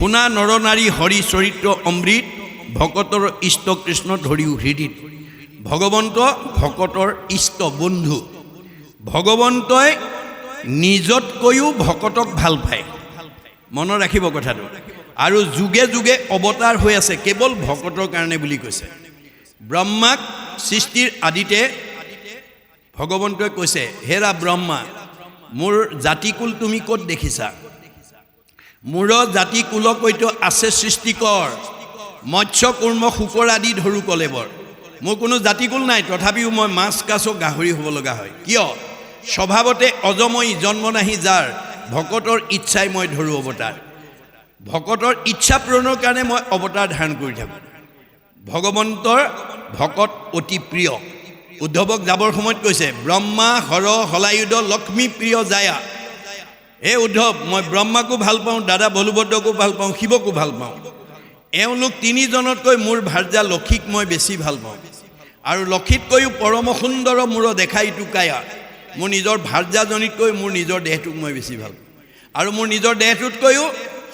শুনা নৰনাৰী হৰি চৰিত্ৰ অমৃত ভকতৰ ইষ্ট কৃষ্ণ ধৰিও হৃদিত। ভগৱন্ত ভকতৰ ইষ্ট বন্ধু। ভগৱন্তই নিজতকৈও ভকতক ভাল পায়, মনত ৰাখিব কথাটো। আৰু যুগে যুগে অৱতাৰ হৈ আছে কেৱল ভকতৰ কাৰণে বুলি কৈছে। ব্ৰহ্মাক সৃষ্টিৰ আদিতে ভগৱন্তই কৈছে, হেৰা ব্ৰহ্মা, মোৰ জাতিকুল তুমি ক'ত দেখিছা? মোৰ জাতিকুলকৈতো আছে সৃষ্টিকৰ, মৎস্য কুৰ্ম শুকৰ আদি ধৰো কলেবৰ। মোৰ কোনো জাতিকুল নাই, তথাপিও মই মাছ কাছ গাহৰি হ'ব লগা হয়। কিয়? স্বভাৱতে অজময়ী, জন্ম নাহি যাৰ, ভকতৰ ইচ্ছাই মই ধৰোঁ অৱতাৰ। ভকতৰ ইচ্ছা পূৰণৰ কাৰণে মই অৱতাৰ ধাৰণ কৰি থাকোঁ। ভগৱন্তৰ ভকত অতি প্ৰিয়। উদ্ধৱক যাবৰ সময়ত কৈছে, ব্ৰহ্মা হৰ হলায়ুধ লক্ষ্মী প্ৰিয় জায়া। হে উদ্ধৱ, মই ব্ৰহ্মাকো ভাল পাওঁ, দাদা বলুভদ্ৰকো ভাল পাওঁ, শিৱকো ভাল পাওঁ। এওঁলোক তিনিজনতকৈ মোৰ ভাৰ্যা লক্ষীক মই বেছি ভাল পাওঁ। আৰু লক্ষীতকৈও পৰম সুন্দৰ মূৰ দেখা ইটো কায়া। মোৰ নিজৰ ভাৰ্যাজনীতকৈ মোৰ নিজৰ দেহটোক মই বেছি ভাল পাওঁ। আৰু মোৰ নিজৰ দেহটোতকৈও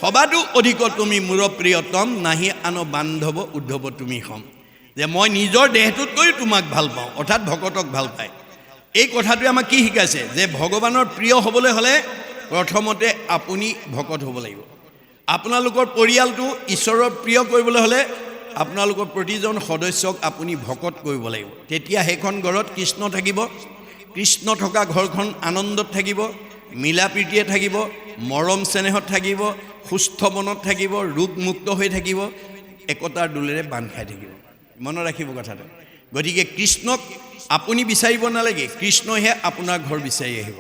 সবাতো অধিক তুমি মোৰ প্ৰিয়তম, নাহি আন বান্ধৱ উদ্ধৱ তুমি সম। যে মই নিজৰ দেহটোতকৈও তোমাক ভাল পাওঁ, অৰ্থাৎ ভকতক ভাল পায়। এই কথাটোৱে আমাক কি শিকাইছে? যে ভগৱানৰ প্ৰিয় হ'বলৈ হ'লে প্ৰথমতে আপুনি ভকত হ'ব লাগিব। আপোনালোকৰ পৰিয়ালটো ঈশ্বৰৰ প্ৰিয় কৰিবলৈ হ'লে আপোনালোকৰ প্ৰতিজন সদস্যক আপুনি ভকত কৰিব লাগিব। তেতিয়া সেইখন ঘৰত কৃষ্ণ থাকিব। কৃষ্ণ থকা ঘৰখন আনন্দত থাকিব, মিলা প্ৰীতিয়ে থাকিব, মৰম চেনেহত থাকিব, সুস্থ মনত থাকিব, ৰোগমুক্ত হৈ থাকিব, একতাৰ দোলেৰে বান্ধ খাই থাকিব। মনত ৰাখিব কথাটো। গতিকে কৃষ্ণক আপুনি বিচাৰিব নালাগে, কৃষ্ণইহে আপোনাৰ ঘৰ বিচাৰি আহিব।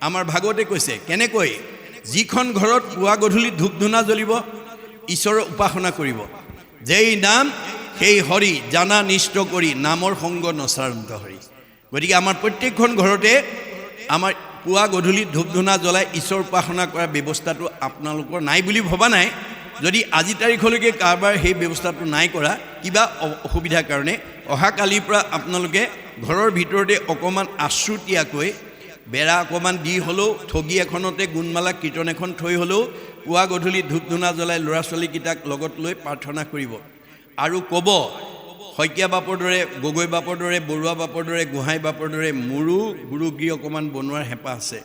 আমাৰ ভাগৱতে কৈছে কেনেকৈ, যিখন ঘৰত পুৱা গধূলি ধূপ ধূনা জ্বলিব, ঈশ্বৰৰ উপাসনা কৰিব, যেই নাম সেই হৰি, জানা নিষ্ঠ কৰি নামৰ সংগ নচাৰন্ত হৰি। গতিকে আমাৰ প্ৰত্যেকখন ঘৰতে আমাৰ পুৱা গধূলি ধূপ ধূনা জ্বলাই ঈশ্বৰ উপাসনা কৰাৰ ব্যৱস্থাটো আপোনালোকৰ নাই বুলি ভবা নাই। যদি আজি তাৰিখলৈকে কাৰোবাৰ সেই ব্যৱস্থাটো নাই কৰা, কিবা অসুবিধাৰ কাৰণে, অহাকালিৰ পৰা আপোনালোকে ঘৰৰ ভিতৰতে অকণমান আশ্ৰুতীয়াকৈ বেৰা অকণমান দি হ'লেও, ঠগী এখনতে গুণমালা কীৰ্তন এখন থৈ হ'লেও পুৱা গধূলি ধূপ ধূনা জ্বলাই ল'ৰা ছোৱালীকেইটাক লগত লৈ প্ৰাৰ্থনা কৰিব। আৰু ক'ব, শইকীয়া বাপৰ দৰে, গগৈ বাপৰ দৰে, বৰুৱা বাপৰ দৰে, গোহাঁই বাপৰ দৰে মোৰো গুৰুগৃহ অকণমান বনোৱাৰ হেঁপাহ আছে,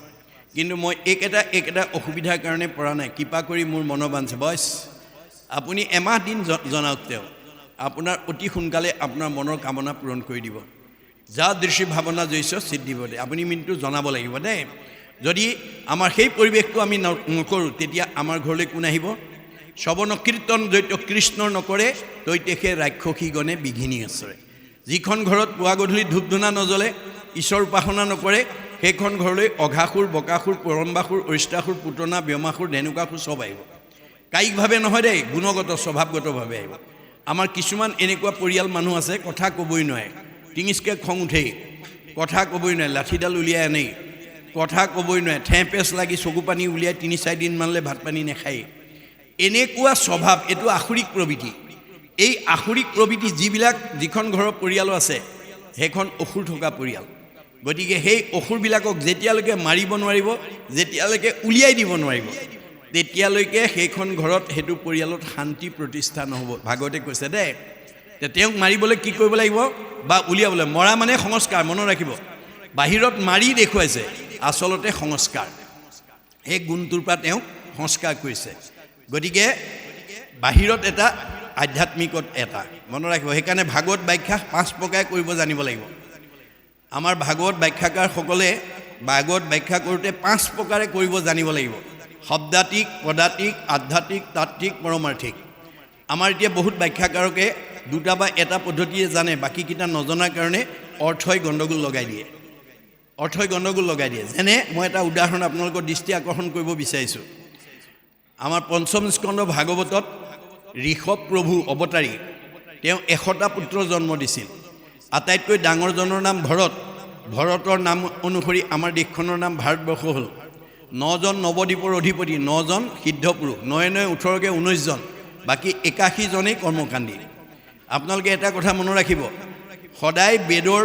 কিন্তু মই এইকেইটা অসুবিধাৰ কাৰণে পৰা নাই, কৃপা কৰি মোৰ মনোবাঞ্ছা। বয়স আপুনি এমাহ দিন জনাওক, তেওঁ আপোনাৰ অতি সোনকালে আপোনাৰ মনৰ কামনা পূৰণ কৰি দিব। যা দৃশ্যি ভাৱনা জৈছ সিদ্ধিবদে, আপুনি মিনটো জনাব লাগিব দেই। যদি আমাৰ সেই পৰিৱেশটো আমি নকৰোঁ, তেতিয়া আমাৰ ঘৰলৈ কোন আহিব? শ্ৰৱণ কীৰ্তন দৈত্য কৃষ্ণৰ নকৰে, তৈতেষে ৰাক্ষসীগণে বিঘিনি আচৰে। যিখন ঘৰত পুৱা গধূলি ধূপ ধূনা নজ্বলে, ঈশ্বৰ উপাসনা নকৰে, সেইখন ঘৰলৈ অঘাসুৰ, বকাসুৰ, পৰম্বাসুৰ, অৰিষ্টাসুৰ, পুতনা, ব্যোমাসুৰ, ধেনুকাসুৰ চব আহিব। কায়িকভাৱে নহয় দেই, গুণগত স্বভাৱগতভাৱে আহিব। আমাৰ কিছুমান এনেকুৱা পৰিয়াল মানুহ আছে, কথা ক'বই নোৱাৰে, টিঙিচকৈ খং উঠেই, কথা ক'বই নোৱাৰে, লাঠিডাল উলিয়াই আনেই, কথা ক'বই নোৱাৰে, ঠেঁপেচ লাগি চকু পানী উলিয়াই 3-4 দিনমানলৈ ভাত পানী নাখায়েই। এনেকুৱা স্বভাৱ, এইটো আসুৰিক প্ৰবৃত্তি। এই আসুৰিক প্ৰবৃত্তি যিখন ঘৰৰ পৰিয়ালো আছে, সেইখন অসুৰ থকা পৰিয়াল। গতিকে সেই অসুৰবিলাকক যেতিয়ালৈকে মাৰিব নোৱাৰিব, যেতিয়ালৈকে উলিয়াই দিব নোৱাৰিব, তেতিয়ালৈকে সেইখন ঘৰত, সেইটো পৰিয়ালত শান্তি প্ৰতিষ্ঠা নহ'ব। ভাগৱতে কৈছে দেই, তেওঁক মাৰিবলৈ কি কৰিব লাগিব? বা উলিয়াবলৈ, মৰা মানে সংস্কাৰ, মনত ৰাখিব। বাহিৰত মাৰি দেখুৱাইছে, আচলতে সংস্কাৰ। সেই গুণটোৰ পৰা তেওঁক সংস্কাৰ কৰিছে। গতিকে বাহিৰত এটা, আধ্যাত্মিকত এটা, মনত ৰাখিব। সেইকাৰণে ভাগৱত ব্যাখ্যা 5 প্ৰকাৰে কৰিব জানিব লাগিব। আমাৰ ভাগৱত ব্যাখ্যাকাৰসকলে ভাগৱত ব্যাখ্যা কৰোঁতে 5 প্ৰকাৰে কৰিব জানিব লাগিব। শব্দাতিক, পদাতিক, আধ্যাত্মিক, তাত্ত্বিক, পৰমাৰ্থিক। আমাৰ এতিয়া বহুত ব্যাখ্যাকাৰকে 2টা বা এটা পদ্ধতিয়ে জানে, বাকীকেইটা নজনাৰ কাৰণে অৰ্থই গণ্ডগোল লগাই দিয়ে। যেনে মই এটা উদাহৰণ আপোনালোকৰ দৃষ্টি আকৰ্ষণ কৰিব বিচাৰিছোঁ। আমাৰ পঞ্চম স্কন্ধ ভাগৱতত ঋষভ প্ৰভু অৱতাৰী, তেওঁ 100টা পুত্ৰ জন্ম দিছিল। আটাইতকৈ ডাঙৰজনৰ নাম ভৰত। ভৰতৰ নাম অনুসৰি আমাৰ দেশখনৰ নাম ভাৰতবৰ্ষ হ'ল। 9জন নৱদ্বীপৰ অধিপতি, 9জন সিদ্ধ পুৰুষ, 9 18কে 19জন, বাকী 81জনেই কৰ্মকাণ্ডী। আপোনালোকে এটা কথা মনত ৰাখিব, সদায় বেদৰ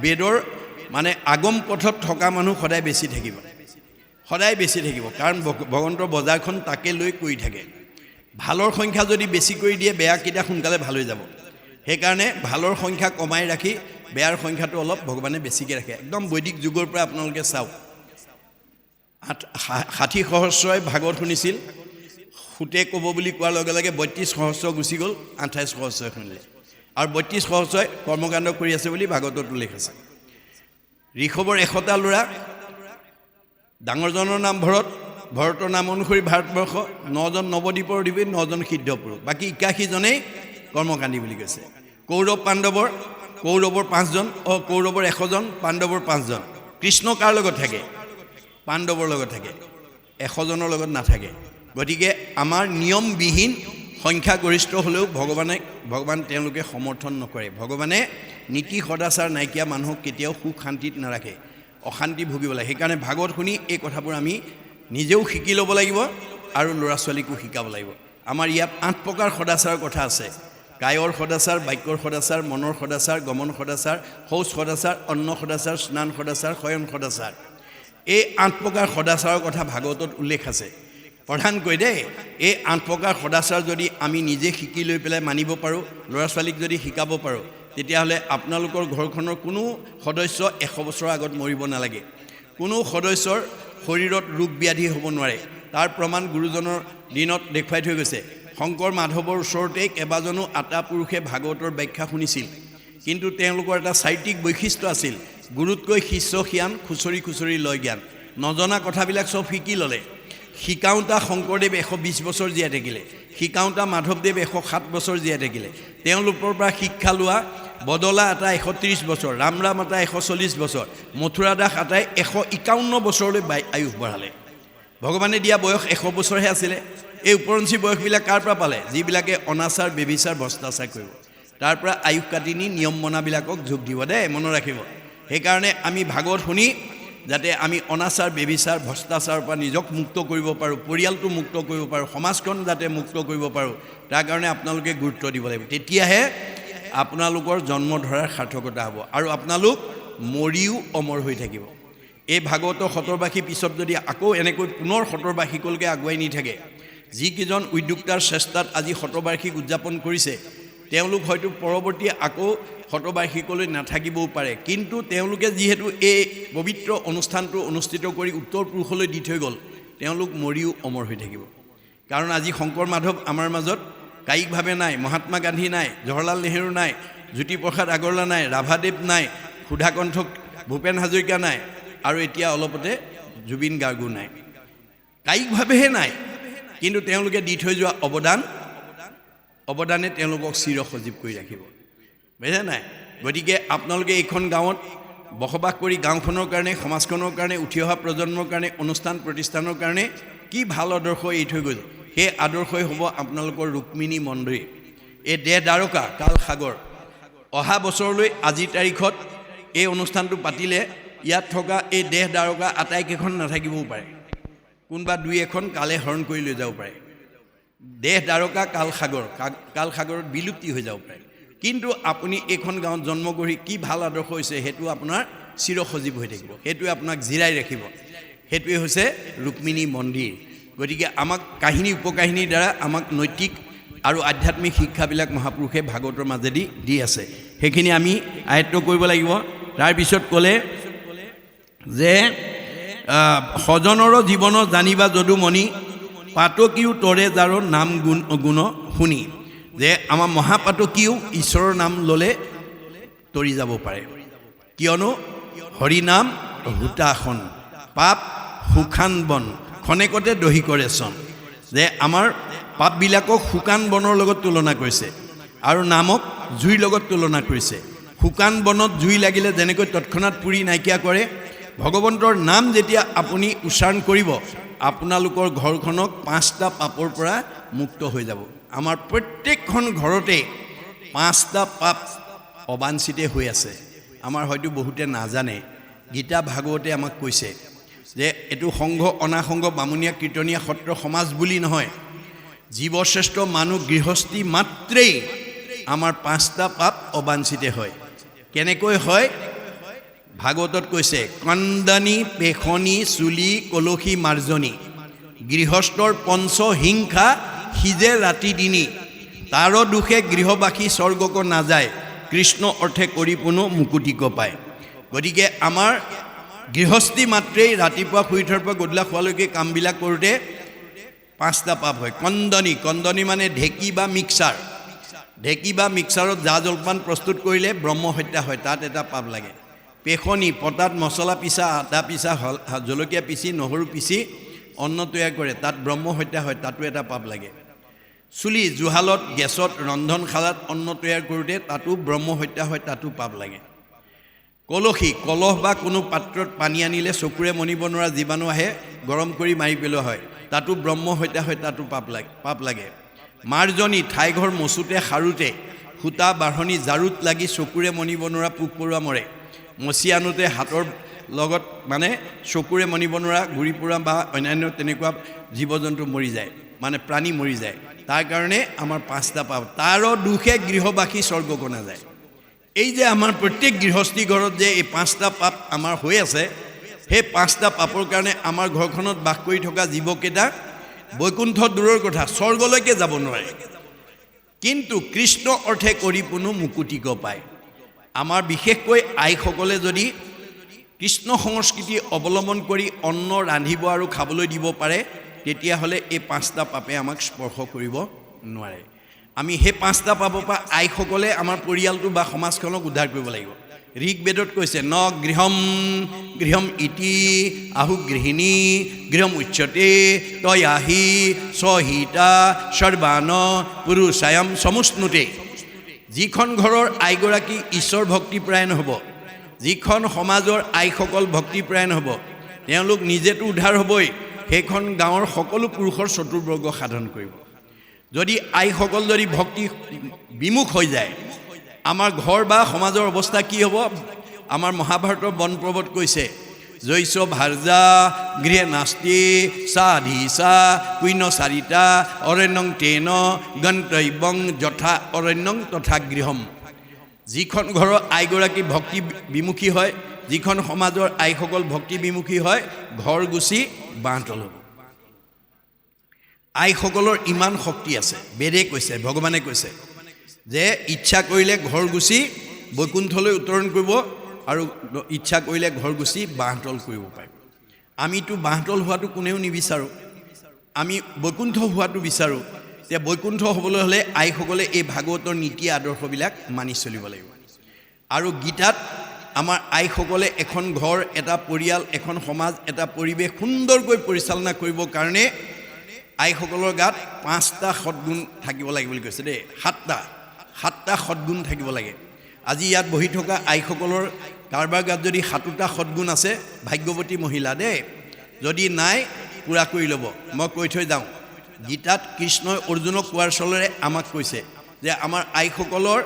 বেদৰ আগম পথত থকা মানুহ সদায় বেছি থাকিব। সদায় বেছি থাকিব, কাৰণ ভগৱন্তৰ বজাৰখন তাকে লৈ কৰি থাকে। ভালৰ সংখ্যা যদি বেছি কৰি দিয়ে বেয়াকেইটা সোনকালে ভাল হৈ যাব। সেইকাৰণে ভালৰ সংখ্যা কমাই ৰাখি বেয়াৰ সংখ্যাটো অলপ ভগৱানে বেছিকৈ ৰাখে। একদম বৈদিক যুগৰ পৰা আপোনালোকে চাওক, 60 সহস্ৰই ভাগৱত শুনিছিল, সুতে ক'ব বুলি কোৱাৰ লগে লগে 32 সহস্ৰ গুচি গ'ল, 28 সহস্ৰই শুনিলে, আৰু 32 সহস্ৰই কৰ্মকাণ্ড কৰি আছে বুলি ভাগৱতত উল্লেখ আছে। ঋষভৰ 100টা ল'ৰা, ডাঙৰজনৰ নাম ভৰতৰ নাম অনুসৰি ভাৰতবৰ্ষ 9জন নৱদ্বীপৰ অধিপতি, 9জন সিদ্ধ পুৰুষ, বাকী 81জনেই কৰ্মকাণ্ডী বুলি কৈছে। কৌৰৱৰ 5জন, কৌৰৱৰ 100জন, পাণ্ডৱৰ 5জন। কৃষ্ণ কাৰ লগত থাকে? পাণ্ডৱৰ লগত থাকে, 100জনৰ লগত নাথাকে। গতিকে আমাৰ নিয়মবিহীন সংখ্যাগৰিষ্ঠ হ'লেও ভগৱান তেওঁলোকে সমৰ্থন নকৰে। ভগৱানে নীতি সদাচাৰ নাইকিয়া মানুহক কেতিয়াও সুখ শান্তিত নাৰাখে, অশান্তি ভুগিব লাগে। সেইকাৰণে ভাগৱত শুনি এই কথাবোৰ আমি নিজেও শিকি ল'ব লাগিব আৰু ল'ৰা ছোৱালীকো শিকাব লাগিব। আমাৰ ইয়াত 8 প্ৰকাৰ সদাচাৰৰ কথা আছে: কায়ৰ সদাচাৰ, বাক্যৰ সদাচাৰ, মনৰ সদাচাৰ, গমন সদাচাৰ, শৌচ সদাচাৰ, অন্ন সদাচাৰ, স্নান সদাচাৰ, শয়ন সদাচাৰ। এই 8 প্ৰকাৰ সদাচাৰৰ কথা ভাগৱতত উল্লেখ আছে। প্ৰধানকৈ দেই, এই 8 প্ৰকাৰ সদাচাৰ যদি আমি নিজে শিকি লৈ পেলাই মানিব পাৰোঁ, ল'ৰা ছোৱালীক যদি শিকাব পাৰোঁ, তেতিয়াহ'লে আপোনালোকৰ ঘৰখনৰ কোনো সদস্য 100 বছৰৰ আগত মৰিব নালাগে, কোনো সদস্যৰ শৰীৰত ৰোগ ব্যাধি হ'ব নোৱাৰে। তাৰ প্ৰমাণ গুৰুজনৰ দিনত দেখুৱাই থৈ গৈছে। শংকৰ মাধৱৰ ওচৰতেই কেইবাজনো আটা পুৰুষে ভাগৱতৰ ব্যাখ্যা শুনিছিল, কিন্তু তেওঁলোকৰ এটা চাৰিত্ৰিক বৈশিষ্ট্য আছিল: গুৰুতকৈ শিষ্য সিয়ান, খুচৰি খুচৰি লয় জ্ঞান। নজনা কথাবিলাক চব শিকি ল'লে। শিকাওঁতা শংকৰদেৱ 120 বছৰ জীয়াই থাকিলে, শিকাওঁতা মাধৱদেৱ 107 বছৰ জীয়াই থাকিলে। তেওঁলোকৰ পৰা শিক্ষা লোৱা বদলা আটাই 130 বছৰ, ৰামৰাম আটাই 140 বছৰ, মথুৰা দাস আটাই 151 বছৰলৈ আয়ুস বঢ়ালে। ভগৱানে দিয়া বয়স 100 বছৰহে আছিলে। এই ওপৰঞ্চি বয়সবিলাক কাৰ পৰা পালে? যিবিলাকে অনাচাৰ, বেবিচাৰ, ভ্ৰষ্টাচাৰ কৰিব, তাৰ পৰা আয়ুস কাটি নি নিয়ম মনাবিলাকক যোগ দিব দেই, মনত ৰাখিব। সেইকাৰণে আমি ভাগৱত শুনি যাতে আমি অনাচাৰ, বেবিচাৰ, ভ্ৰষ্টাচাৰৰ পৰা নিজক মুক্ত কৰিব পাৰোঁ, পৰিয়ালটো মুক্ত কৰিব পাৰোঁ, সমাজখন যাতে মুক্ত কৰিব পাৰোঁ, তাৰ কাৰণে আপোনালোকে গুৰুত্ব দিব লাগিব। তেতিয়াহে আপোনালোকৰ জন্ম ধৰাৰ সাৰ্থকতা হ'ব আৰু আপোনালোক মৰিও অমৰ হৈ থাকিব। এই ভাগৱতৰ 70 পিছত যদি আকৌ এনেকৈ পুনৰ 70 আগুৱাই নি থাকে, যিকেইজন উদ্যোক্তাৰ চেষ্টাত আজি 70 উদযাপন কৰিছে, তেওঁলোক হয়তো পৰৱৰ্তী আকৌ 70 নাথাকিবও পাৰে, কিন্তু তেওঁলোকে যিহেতু এই পবিত্ৰ অনুষ্ঠানটো অনুষ্ঠিত কৰি উত্তৰ পুৰুষলৈ দি থৈ গ'ল, তেওঁলোক মৰিও অমৰ হৈ থাকিব। কাৰণ আজি শংকৰ মাধৱ আমাৰ মাজত কায়িকভাৱে নাই, মহাত্মা গান্ধী নাই, জৱাহৰলাল নেহৰু নাই, জ্যোতিপ্ৰসাদ আগৰৱালা নাই, ৰাভাদেৱ নাই, সুধাকণ্ঠ ভূপেন হাজৰিকা নাই, আৰু এতিয়া অলপতে জুবিন গাৰ্গো নাই। কায়িকভাৱেহে নাই, কিন্তু তেওঁলোকে দি থৈ যোৱা অৱদানে তেওঁলোকক চিৰ সজীৱ কৰি ৰাখিব, বুজিছে নাই? গতিকে আপোনালোকে এইখন গাঁৱত বসবাস কৰি গাঁওখনৰ কাৰণে, সমাজখনৰ কাৰণে, উঠি অহা প্ৰজন্মৰ কাৰণে, অনুষ্ঠান প্ৰতিষ্ঠানৰ কাৰণে কি ভাল আদৰ্শ এৰি থৈ গ'ল, সেই আদৰ্শই হ'ব আপোনালোকৰ ৰুক্মিণী মন্দিৰ, এই দেহ দ্বাৰকা কাল সাগৰ। অহা বছৰলৈ আজিৰ তাৰিখত এই অনুষ্ঠানটো পাতিলে ইয়াত থকা এই দেহ দ্বাৰকা আটাইকেইখন নাথাকিবও পাৰে, কোনোবা 2-1খন কালে হৰণ কৰি লৈ যাব পাৰে। দেহ দ্বাৰকা কাল সাগৰত বিলুপ্তি হৈ যাব পাৰে, কিন্তু আপুনি এইখন গাঁৱত জন্ম কৰি কি ভাল আদৰ্শ হৈছে সেইটো আপোনাৰ চিৰ সজীৱ হৈ থাকিব, সেইটোৱে আপোনাক জিৰাই ৰাখিব। সেইটোৱে হৈছে ৰুক্মিণী মন্দিৰ। গতিকে আমাক কাহিনী উপকাহিনীৰ দ্বাৰা আমাক নৈতিক আৰু আধ্যাত্মিক শিক্ষাবিলাক মহাপুৰুষে ভাগৱতৰ মাজেদি দি আছে, সেইখিনি আমি আয়ত্ব কৰিব লাগিব। তাৰপিছত ক'লে যে সজনৰ জীৱন জানিবা যদুমণি, পাতকীও তৰে যাৰ নাম গুণ শুনি। যে আমাৰ মহাপাতকীও ঈশ্বৰৰ নাম ল'লে তৰি যাব পাৰে, কিয়নো হৰিনাম হুতাসন, পাপ শুকান বন, খনেকতে দহি কৰে চন। যে আমাৰ পাপবিলাকক শুকান বনৰ লগত তুলনা কৰিছে আৰু নামক জুইৰ লগত তুলনা কৰিছে। শুকান বনত জুই লাগিলে যেনেকৈ তৎক্ষণাত পুৰি নাইকিয়া কৰে, ভগৱন্তৰ নাম যেতিয়া আপুনি উচ্চাৰণ কৰিব, আপোনালোকৰ ঘৰখনক 5টা পাপৰ পৰা মুক্ত হৈ যাব। আমাৰ প্ৰত্যেকখন ঘৰতে 5টা পাপ অবাঞ্ছিতে হৈ আছে, আমাৰ হয়তো বহুতে নাজানে। গীতা ভাগৱতে আমাক কৈছে যে এইটো সংঘ অনাসংঘ বামুণীয়া কীৰ্তনীয়া সত্ৰ সমাজ বুলি নহয়, জীৱশ্ৰেষ্ঠ মানুহ গৃহস্থী মাত্ৰেই আমাৰ 5টা পাপ অবাঞ্ছিতে হয়। কেনেকৈ হয়? ভাগৱতত কৈছে কন্দনি পেখনি চুলি কলসী মাৰ্জনী গৃহস্থৰ পঞ্চ হিংসা সিজে ৰাতি দিনী তাৰ দুখে গৃহবাসী স্বৰ্গক নাযায় কৃষ্ণ অৰ্থে কৰি পুনো মুকুতিক পায়। গতিকে আমাৰ গৃহস্থী মাত্ৰেই ৰাতিপুৱা শুই উঠাৰ পৰা গধূলা খোৱালৈকে কামবিলাক কৰোঁতে 5টা পাপ হয়। কন্দনি মানে ঢেঁকী বা মিক্সাৰ, ঢেঁকী বা মিক্সাৰত জা জলপান প্ৰস্তুত কৰিলে ব্ৰহ্ম হত্যা হয়, তাত এটা পাপ লাগে। পেখনি পতাত মছলা পিছা, আদা পিছা, জলকীয়া পিচি, নহৰু পিচি অন্ন তৈয়াৰ কৰে, তাত ব্ৰহ্ম হত্যা হয়, তাতো এটা পাপ লাগে। চুলি জুহালত গেছত ৰন্ধনশালাত অন্ন তৈয়াৰ কৰোঁতে তাতো ব্ৰহ্ম হত্যা হয়, তাতো পাপ লাগে। কলসী কলহ বা কোনো পাত্ৰত পানী আনিলে চকুৰে মনিব নোৱাৰা জীৱাণু আহে, গৰম কৰি মাৰি পেলোৱা হয়, তাতো ব্ৰহ্ম হত্যা হয়, তাতো পাপ লাগে। মাৰ্জনী ঠাইঘৰ মচোতে সাৰোতে সূতা বাঢ়নি জাৰুত লাগি চকুৰে মনিব নোৱাৰা পোক পৰুৱা মৰে, মচি আনোতে হাতৰ লগত মানে চকুৰে মনিব নোৱাৰা গুৰি পোৰা বা অন্যান্য তেনেকুৱা জীৱ জন্তু মৰি যায়, মানে প্ৰাণী মৰি যায়, তাৰ কাৰণে আমাৰ 5টা পাপ। তাৰ দুখে গৃহবাসী স্বৰ্গক নাযায়। এই যে আমাৰ প্ৰত্যেক গৃহস্থী ঘৰত যে এই 5টা পাপ আমাৰ হৈ আছে, সেই 5টা পাপৰ কাৰণে আমাৰ ঘৰখনত বাস কৰি থকা জীৱকেইটা বৈকুণ্ঠ দূৰৰ কথা স্বৰ্গলৈকে যাব নোৱাৰে, কিন্তু কৃষ্ণ অৰ্থে কৰি পুনো মুকুতিক পায়। আমাৰ বিশেষকৈ আইসকলে যদি কৃষ্ণ সংস্কৃতি অৱলম্বন কৰি অন্ন ৰান্ধিব আৰু খাবলৈ দিব পাৰে, তেতিয়াহ'লে এই 5টা পাপে আমাক স্পৰ্শ কৰিব নোৱাৰে। আমি সেই 5টা পাপৰ পৰা আইসকলে আমাৰ পৰিয়ালটো বা সমাজখনক উদ্ধাৰ কৰিব লাগিব। ঋগ্বেদত কৈছে ন গৃহম ইতি আহু গৃহিণী গৃহম উচ্যতে তয়াহি সহিতা সৰ্বান পুৰুষায়ম সমুষ্ণুতে। যিখন ঘৰৰ আইগৰাকী ঈশ্বৰ ভক্তিপৰায়ণ হ'ব, যিখন সমাজৰ আইসকল ভক্তিপৰায়ণ হ'ব, তেওঁলোক নিজেতো উদ্ধাৰ হ'বই, সেইখন গাঁৱৰ সকলো পুৰুষৰ চতুৰ্বৰ্গ সাধন কৰিব। যদি আইসকল যদি ভক্তি বিমুখ হৈ যায়, আমাৰ ঘৰ বা সমাজৰ অৱস্থা কি হ'ব? আমাৰ মহাভাৰতৰ বন পৰ্বত কৈছে জৈছ ভাৰ্যা গৃহে নাস্তি সাধিসা কুইন চাৰিতা অৰণ্যং তেন গন্তব্যং যথা অৰণ্যং তথা গৃহম। যিখন ঘৰৰ আইগৰাকী ভক্তি বিমুখী হয়, যিখন সমাজৰ আইসকল ভক্তি বিমুখী হয়, ঘৰ গুচি বাঁহতল হ'ব। আইসকলৰ ইমান শক্তি আছে, বেদে কৈছে, ভগৱানে কৈছে যে ইচ্ছা কৰিলে ঘৰ গুচি বৈকুণ্ঠলৈ উত্তৰণ কৰিব আৰু ইচ্ছা কৰিলে ঘৰ গুচি বাঁহতল কৰিব পাৰিব। আমিতো বাঁহতল হোৱাটো কোনেও নিবিচাৰোঁ, আমি বৈকুণ্ঠ হোৱাটো বিচাৰোঁ। এতিয়া বৈকুণ্ঠ হ'বলৈ হ'লে আইসকলে এই ভাগৱতৰ নীতি আদৰ্শবিলাক মানি চলিব লাগিব। আৰু গীতাত আমাৰ আইসকলে এখন ঘৰ, এটা পৰিয়াল, এখন সমাজ, এটা পৰিৱেশ সুন্দৰকৈ পৰিচালনা কৰিবৰ কাৰণে আইসকলৰ গাত 5টা সদ্গুণ থাকিব লাগে বুলি কৈছে দেই। 7টা সদ্গুণ থাকিব লাগে। আজি ইয়াত বহি থকা আইসকলৰ কাৰোবাৰ গাত যদি 7টা সদ্গুণ আছে, ভাগ্যৱতী মহিলা দেই। যদি নাই, পূৰা কৰি ল'ব। মই কৈ থৈ যাওঁ, গীতাত কৃষ্ণই অৰ্জুনক কোৱাৰ চলেৰে আমাক কৈছে যে আমাৰ আইসকলৰ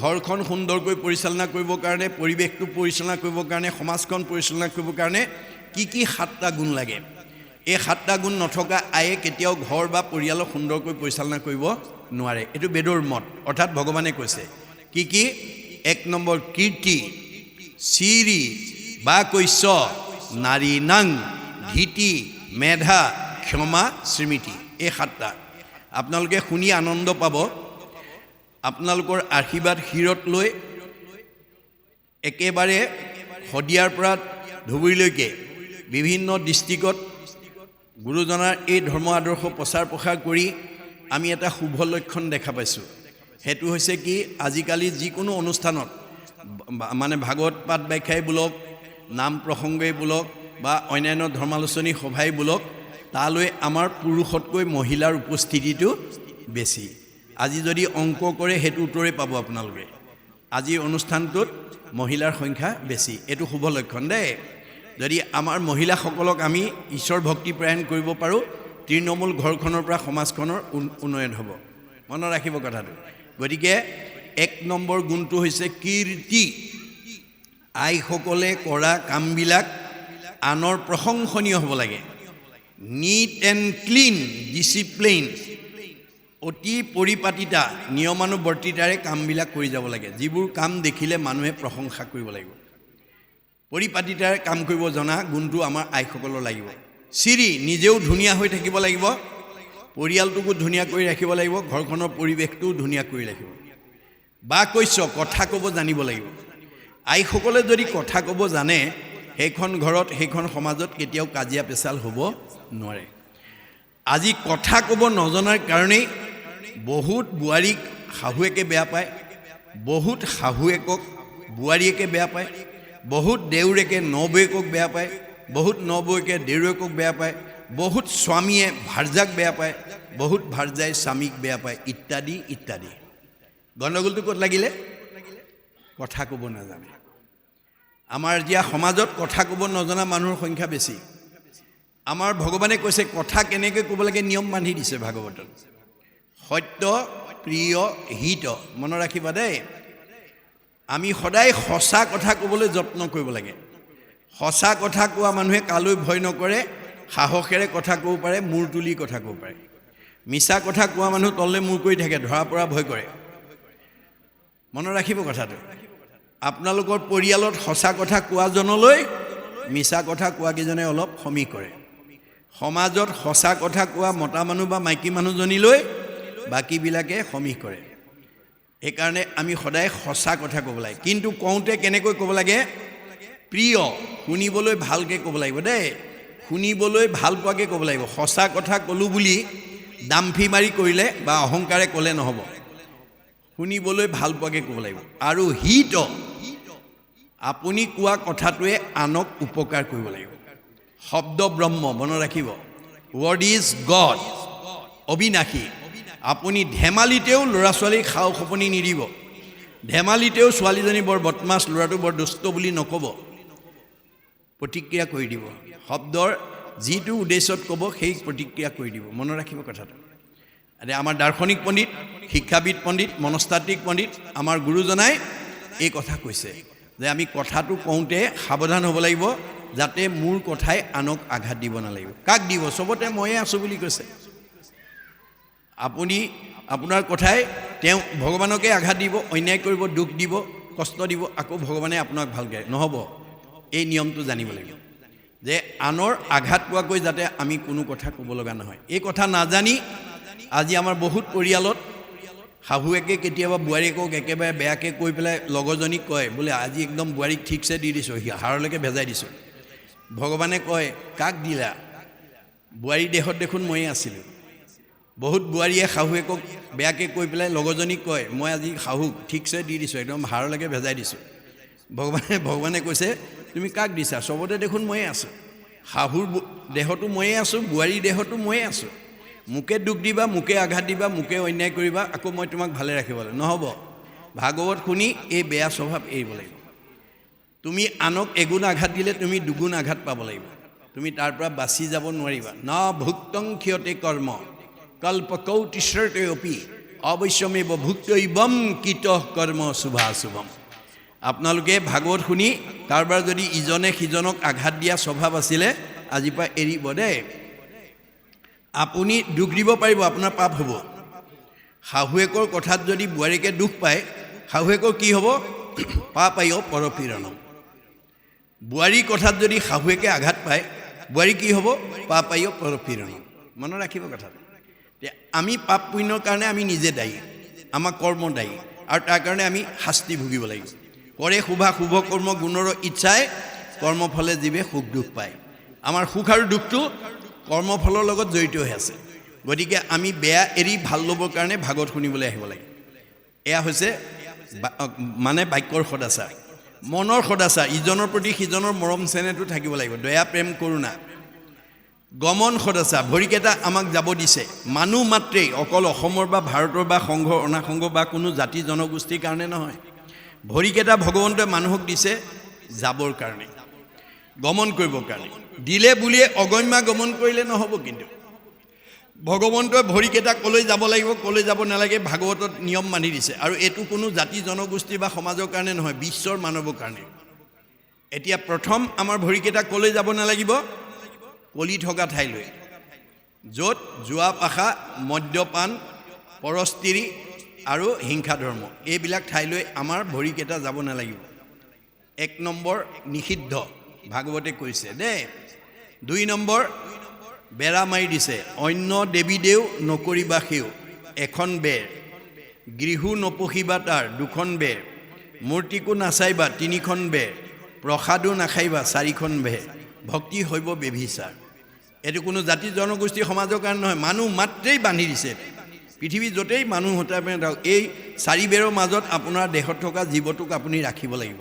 ঘৰখন সুন্দৰকৈ পৰিচালনা কৰিবৰ কাৰণে, পৰিৱেশটো পৰিচালনা কৰিবৰ কাৰণে, সমাজখন পৰিচালনা কৰিবৰ কাৰণে কি 7টা গুণ লাগে। এই 7টা গুণ নথকা আয়ে কেতিয়াও ঘৰ বা পৰিয়ালক সুন্দৰকৈ পৰিচালনা কৰিব নোৱাৰে। এইটো বেদৰ মত, অৰ্থাৎ ভগৱানে কৈছে। কি 1 নম্বৰ কীৰ্তি, চিৰি বা কৈশ্য, নাৰী নাং, ধীতি, মেধা, ক্ষমা, স্মৃতি। এই 7টা আপোনালোকে শুনি আনন্দ পাব। আপোনালোকৰ আশীৰ্বাদ শিৰত লৈ একেবাৰে শদিয়াৰ পৰা ধুবুৰীলৈকে বিভিন্ন ডিষ্ট্ৰিক্টত গুৰুজনাৰ এই ধৰ্ম আদৰ্শ প্ৰচাৰ প্ৰসাৰ কৰি আমি এটা শুভ লক্ষণ দেখা পাইছোঁ। সেইটো হৈছে কি, আজিকালি যিকোনো অনুষ্ঠানত মানে ভাগৱত পাঠ ব্যাখ্যাই বোলক, নাম প্ৰসংগই বোলক বা অন্যান্য ধৰ্মালোচনী সভাই বোলক, তালৈ আমাৰ পুৰুষতকৈ মহিলাৰ উপস্থিতিটো বেছি। আজি যদি অংক কৰে সেইটো উত্তৰে পাব আপোনালোকে। আজিৰ অনুষ্ঠানটোত মহিলাৰ সংখ্যা বেছি, এইটো শুভ লক্ষণ দেই। যদি আমাৰ মহিলাসকলক আমি ঈশ্বৰ ভক্তি প্ৰায়ণ কৰিব পাৰোঁ, তৃণমূল ঘৰখনৰ পৰা সমাজখনৰ উন্নয়ন হ'ব। মনত ৰাখিব কথাটো। গতিকে 1 নম্বৰ গুণটো হৈছে কীৰ্তি। আইসকলে কৰা কামবিলাক আনৰ প্ৰশংসনীয় হ'ব লাগে। নিট এণ্ড ক্লিন, ডিচিপ্লিন, অতি পৰিপাটিতা, নিয়মানুবৰ্তিতাৰে কামবিলাক কৰি যাব লাগে। যিবোৰ কাম দেখিলে মানুহে প্ৰশংসা কৰিব লাগিব। পৰিপাটিতাৰে কাম কৰিব জনা গুণটো আমাৰ আইসকলৰ লাগিব চিৰি নিজেও ধুনীয়া হৈ থাকিব লাগিব পৰিয়ালটোকো ধুনীয়া কৰি ৰাখিব লাগিব ঘৰখনৰ পৰিৱেশটোও ধুনীয়া কৰি ৰাখিব বা কৈছ কথা ক'ব জানিব লাগিব আইসকলে যদি কথা ক'ব জানে সেইখন ঘৰত সেইখন সমাজত কেতিয়াও কাজিয়া পেচাল হ'ব নোৱাৰে আজি কথা ক'ব নজনাৰ কাৰণেই বহুত বোৱাৰীক শাহুৱেকে বেয়া পায় বহুত শাহুৱেকক বোৱাৰীয়েকে বেয়া পায় বহুত দেউৰেকে নবৌয়েকক বেয়া পায় বহুত নবৌয়েকে দেউৰেকক বেয়া পায় বহুত স্বামীয়ে ভাৰ্যাক বেয়া পায় বহুত ভাৰ্যাই স্বামীক বেয়া পায় ইত্যাদি ইত্যাদি গণ্ডগোলটো ক'ত লাগিলে কথা ক'ব নাজানে আমাৰ এতিয়া সমাজত কথা ক'ব নজনা মানুহৰ সংখ্যা বেছি আমাৰ ভগৱানে কৈছে কথা কেনেকৈ ক'ব লাগে নিয়ম বান্ধি দিছে ভাগৱতত সত্য প্ৰিয় হিত মনত ৰাখিবা দেই আমি সদায় সঁচা কথা ক'বলৈ যত্ন কৰিব লাগে সঁচা কথা কোৱা মানুহে কালৈ ভয় নকৰে সাহসেৰে কথা ক'ব পাৰে মূৰ তুলি কথা ক'ব পাৰে মিছা কথা কোৱা মানুহ তললে মূৰ কৰি থাকে ধৰা পৰা ভয় কৰে মনত ৰাখিব কথাটো আপোনালোকৰ পৰিয়ালত সঁচা কথা কোৱাজনলৈ মিছা কথা কোৱাকেইজনে অলপ সমী কৰে সমাজত সঁচা কথা কোৱা মতা মানুহ বা মাইকী মানুহজনীলৈ বাকীবিলাকে সমী কৰে সেইকাৰণে আমি সদায় সঁচা কথা ক'ব লাগে কিন্তু কওঁতে কেনেকৈ ক'ব লাগে প্ৰিয় শুনিবলৈ ভালকৈ ক'ব লাগিব দেই শুনিবলৈ ভাল পোৱাকৈ ক'ব লাগিব সঁচা কথা ক'লোঁ বুলি দামফি মাৰি কৰিলে বা অহংকাৰে ক'লে নহ'ব শুনিবলৈ ভাল পোৱাকৈ ক'ব লাগিব আৰু হিত আপুনি কোৱা কথাটোৱে আনক উপকাৰ কৰিব লাগিব শব্দ ব্ৰহ্ম মনত ৰাখিব ৱৰ্ড ইজ গড অবিনাশী আপুনি ধেমালিতেও ল'ৰা ছোৱালীক খাও খপনি নিদিব ধেমালিতেও ছোৱালীজনী বৰ বদমাছ ল'ৰাটো বৰ দুষ্ট বুলি নক'ব প্ৰতিক্ৰিয়া কৰি দিব শব্দৰ যিটো উদ্দেশ্যত ক'ব সেই প্ৰতিক্ৰিয়া কৰি দিব মনত ৰাখিব কথাটো এতিয়া আমাৰ দাৰ্শনিক পণ্ডিত শিক্ষাবিদ পণ্ডিত মনস্তাত্ত্বিক পণ্ডিত আমাৰ গুৰুজনাই এই কথা কৈছে যে আমি কথাটো কওঁতে সাৱধান হ'ব লাগিব যাতে মোৰ কথাই আনক আঘাত দিব নালাগিব কাক দিব চবতে ময়ে আছোঁ বুলি কৈছে আপুনি আপোনাৰ কথাই তেওঁ ভগৱানকে আঘাত দিব অন্যায় কৰিব দুখ দিব কষ্ট দিব আকৌ ভগৱানে আপোনাক ভালকৈ নহ'ব এই নিয়মটো জানিব লাগিব যে আনৰ আঘাত পোৱাকৈ যাতে আমি কোনো কথা ক'ব লগা নহয় এই কথা নাজানি আজি আমাৰ বহুত পৰিয়ালত শাহুৱেকে কেতিয়াবা বোৱাৰীয়েকক একেবাৰে বেয়াকৈ কৈ পেলাই লগৰজনীক কয় বোলে আজি একদম বোৱাৰীক ঠিকছে দি দিছোঁ হাড়লৈকে ভেজাই দিছোঁ ভগৱানে কয় কাক দিলা বোৱাৰী দেহত দেখোন ময়ে আছিলোঁ বহুত বোৱাৰীয়ে শাহুৱেকক বেয়াকৈ কৈ পেলাই লগৰজনীক কয় মই আজি শাহুক ঠিকছে দি দিছোঁ একদম হাড়লৈকে ভেজাই দিছোঁ ভগৱানে কৈছে তুমি কাক দিছা চবতে দেখোন ময়ে আছোঁ শাহুৰ দেহতো ময়ে আছোঁ বোৱাৰীৰ দেহতো ময়ে আছোঁ মোকে দুখ দিবা মোকে আঘাত দিবা মোকে অন্যায় কৰিবা আকৌ মই তোমাক ভালে ৰাখিব লাগিব নহ'ব ভাগৱত শুনি এই বেয়া স্বভাৱ এৰিব লাগিব তুমি আনক এগুণ আঘাত দিলে তুমি দুগুণ আঘাত পাব লাগিব তুমি তাৰ পৰা বাচি যাব নোৱাৰিবা ন ভুক্তং ক্ষয়তে কৰ্ম কল্পকৌটিশ্বৰতে অপি অৱশ্যমেব ভুক্তৈবম কীতঃ কৰ্ম শুভাশুভম আপোনালোকে ভাগৱত শুনি কাৰোবাৰ যদি ইজনে সিজনক আঘাত দিয়া স্বভাৱ আছিলে আজিৰ পৰা এৰিব দেই আপুনি দুখ দিব পাৰিব আপোনাৰ পাপ হ'ব শাহুৱেকৰ কথাত যদি বোৱাৰীকে দুখ পায় শাহুৱেকৰ কি হ'ব পাপায় পৰপীড়নম বোৱাৰীৰ কথাত যদি শাহুৱেকে আঘাত পায় বোৱাৰী কি হ'ব পাপায় পৰপীড়নম মনত ৰাখিব কথাটো আমি পাপ পুণ্যৰ কাৰণে আমি নিজে দায়ী আমাৰ কৰ্ম দায়ী আৰু তাৰ কাৰণে আমি শাস্তি ভুগিব লাগিব কৰে শুভ কৰ্ম গুণৰ ইচ্ছাই কৰ্মফলে জীৱে সুখ দুখ পায় আমাৰ সুখ আৰু দুখটো কৰ্মফলৰ লগত জড়িত হৈ আছে গতিকে আমি বেয়া এৰি ভাল ল'বৰ কাৰণে ভাগৱত শুনিবলৈ আহিব লাগে এয়া হৈছে মানে বাক্যৰ সদাচাৰ মনৰ সদাচাৰ ইজনৰ প্ৰতি সিজনৰ মৰম চেনেহটো থাকিব লাগিব দয়া প্ৰেম কৰোণা গমন সদাচাৰ ভৰিকেইটা আমাক যাব দিছে মানুহ মাত্ৰেই অকল অসমৰ বা ভাৰতৰ বা সংঘ অনাসংঘ বা কোনো জাতি জনগোষ্ঠীৰ কাৰণে নহয় ভৰিকেইটা ভগৱন্তই মানুহক দিছে যাবৰ কাৰণে গমন কৰিবৰ কাৰণে দিলে বুলিয়ে অগম্যা গমন কৰিলে নহ'ব কিন্তু ভগৱন্তই ভৰিকেইটা ক'লৈ যাব লাগিব ক'লৈ যাব নালাগে ভাগৱতত নিয়ম মানি দিছে আৰু এইটো কোনো জাতি জনগোষ্ঠী বা সমাজৰ কাৰণে নহয় বিশ্বৰ মানৱৰ কাৰণে এতিয়া প্ৰথম আমাৰ ভৰিকেইটা ক'লৈ যাব নালাগিব কলি থকা ঠাইলৈ য'ত জুৱা পাশা মদ্যপান পৰস্ত্ৰী আৰু হিংসা ধৰ্ম এইবিলাক ঠাইলৈ আমাৰ ভৰিকেইটা যাব নালাগিব 1 নম্বৰ নিষিদ্ধ ভাগৱতে কৈছে দেই 2 নম্বৰ বেৰা মাৰি দিছে অন্য দেৱী দেও নকৰিবা সেও এখন বেৰ গৃহু নপহিবা তাৰ দুখন বেৰ মূৰ্তিকো নাচাইবা তিনিখন বেৰ প্ৰসাদো নাখাইবা চাৰিখন বেৰ ভক্তি হৈব বেভিচাৰ এটো কোনো জাতি জনগোষ্ঠী সমাজৰ কাৰণে নহয় মানুহ মাত্ৰেই বান্ধি দিছে পৃথিৱী যতেই মানুহ হতাই এই চাৰি বেৰৰ মাজত আপোনাৰ দেহত থকা জীৱটোক আপুনি ৰাখিব লাগিব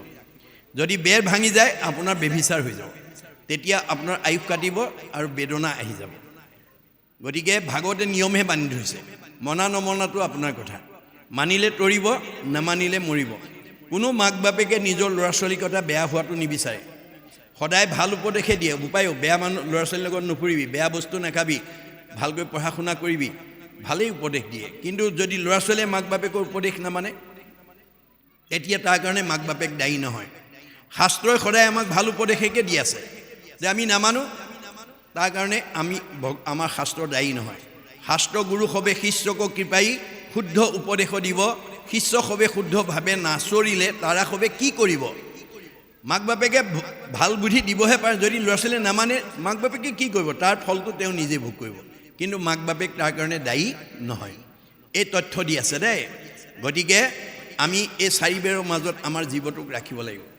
যদি বেৰ ভাঙি যায় আপোনাৰ বেভিচাৰ হৈ যাব তেতিয়া আপোনাৰ আয়ুষ কাটিব আৰু বেদনা আহি যাব গতিকে ভাগৱতে নিয়মহে বান্ধি থৈছে মনা নমনাটো আপোনাৰ কথা মানিলে তৰিব নামানিলে মৰিব কোনো মাক বাপেকে নিজৰ ল'ৰা ছোৱালীৰ কথা বেয়া হোৱাটো নিবিচাৰে সদায় ভাল উপদেশে দিয়ে উপায়ো বেয়া মানুহ ল'ৰা ছোৱালীৰ লগত নুফুৰিবি বেয়া বস্তু নাখাবি ভালকৈ পঢ়া শুনা কৰিবি ভালেই উপদেশ দিয়ে কিন্তু যদি ল'ৰা ছোৱালীয়ে মাক বাপেকৰ উপদেশ নামানে তেতিয়া তাৰ কাৰণে মাক বাপেক দায়ী নহয় শাস্ত্ৰই সদায় আমাক ভাল উপদেশকে দি আছে যে আমি নামানো তাৰ কাৰণে আমাৰ শাস্ত্ৰ দায়ী নহয় শাস্ত্ৰ গুৰু হবে শিষ্যক কৃপাই শুদ্ধ উপদেশ দিব শিষ্য হবে শুদ্ধভাৱে নাচৰিলে তাৰা হবে কি কৰিব মাক বাপেকে ভাল বুদ্ধি দিবহে পাৰে যদি ল'ৰা ছোৱালীয়ে নামানে মাক বাপেকে কি কৰিব তাৰ ফলটো তেওঁ নিজে ভোগ কৰিব কিন্তু মাক বাপেক তাৰ কাৰণে দায়ী নহয় এই তথ্য দি আছে দেই গতিকে আমি এই চাৰি বেৰৰ মাজত আমাৰ জীৱটোক ৰাখিব লাগিব